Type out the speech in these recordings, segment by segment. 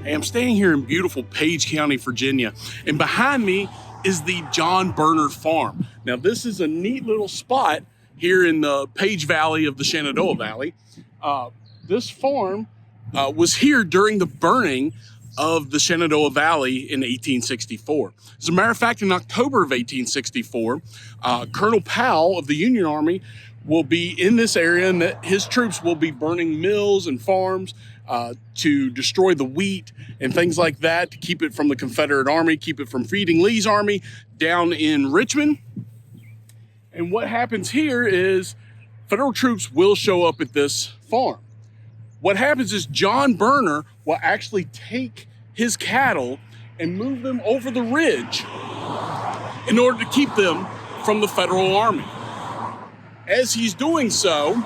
Hey, I'm standing here in beautiful Page County, Virginia, and behind me is the John Berner Farm. Now, this is a neat little spot here in the Page Valley of the Shenandoah Valley. This farm was here during the burning of the Shenandoah Valley in 1864. As a matter of fact, in October of 1864, Colonel Powell of the Union Army will be in this area, and that his troops will be burning mills and farms to destroy the wheat and things like that, to keep it from the Confederate Army, keep it from feeding Lee's army down in Richmond. And what happens here is Federal troops will show up at this farm. What happens is John Berner will actually take his cattle and move them over the ridge in order to keep them from the Federal Army. As he's doing so,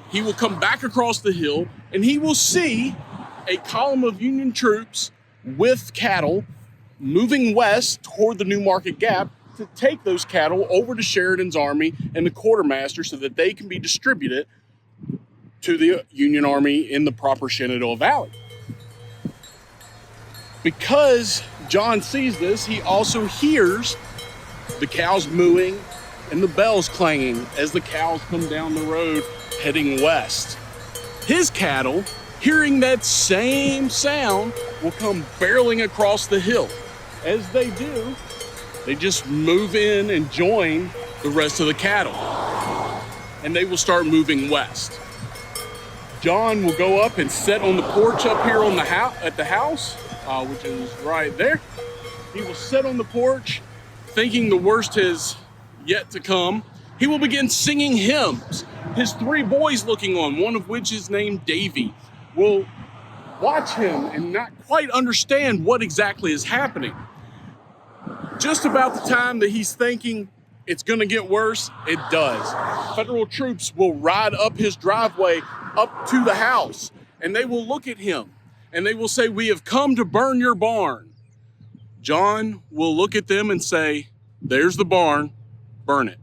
he will come back across the hill and he will see a column of Union troops with cattle moving west toward the New Market Gap to take those cattle over to Sheridan's army and the quartermaster so that they can be distributed to the Union Army in the proper Shenandoah Valley. Because John sees this, he also hears the cows mooing and the bells clanging as the cows come down the road heading west. His cattle, hearing that same sound, will come barreling across the hill. As they do, they just move in and join the rest of the cattle, and they will start moving west. John will go up and sit on the porch up here on the at the house, which is right there. He will sit on the porch, thinking the worst has yet to come. He will begin singing hymns. His three boys looking on, one of which is named Davy, will watch him and not quite understand what exactly is happening. Just about the time that he's thinking it's going to get worse, it does. Federal troops will ride up his driveway up to the house, and they will look at him and they will say, "We have come to burn your barn." John will look at them and say, "There's the barn, burn it."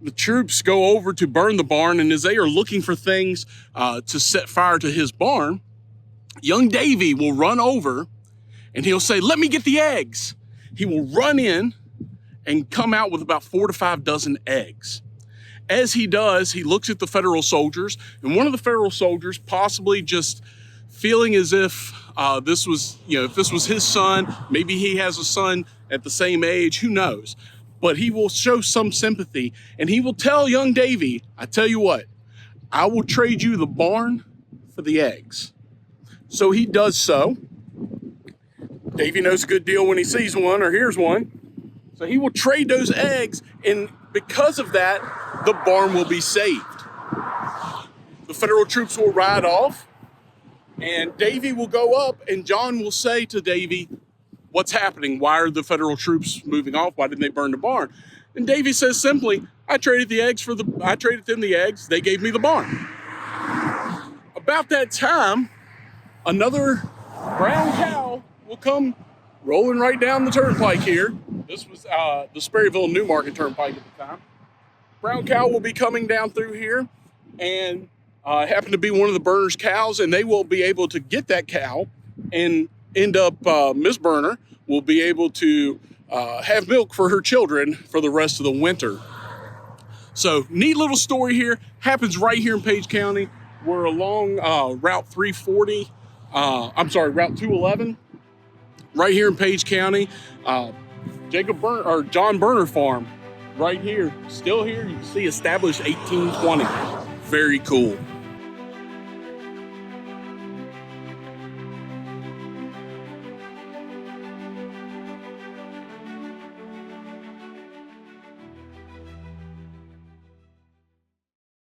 The troops go over to burn the barn, and as they are looking for things to set fire to his barn, young Davy will run over and he'll say, "Let me get the eggs." He will run in and come out with about 4 to 5 dozen eggs. As he does, he looks at the Federal soldiers, and one of the Federal soldiers, possibly just feeling as if this was, if this was his son, maybe he has a son at the same age, who knows? But he will show some sympathy, and he will tell young Davy, "I tell you what, I will trade you the barn for the eggs." So he does so. Davy knows a good deal when he sees one or hears one. So he will trade those eggs, and because of that, the barn will be saved. The Federal troops will ride off, and Davy will go up, and John will say to Davy, "What's happening? Why are the Federal troops moving off? Why didn't they burn the barn?" And Davy says simply, I traded them the eggs, they gave me the barn." About that time, another brown cow will come rolling right down the turnpike here. This was the Sperryville New Market Turnpike at the time. Brown cow will be coming down through here and happen to be one of the Burners' cows, and they will be able to get that cow and end up, Miss Berner will be able to have milk for her children for the rest of the winter. So neat little story here, happens right here in Page County. We're along Route 211, right here in Page County. John Berner Farm, right here, still here. You can see established 1820. Very cool.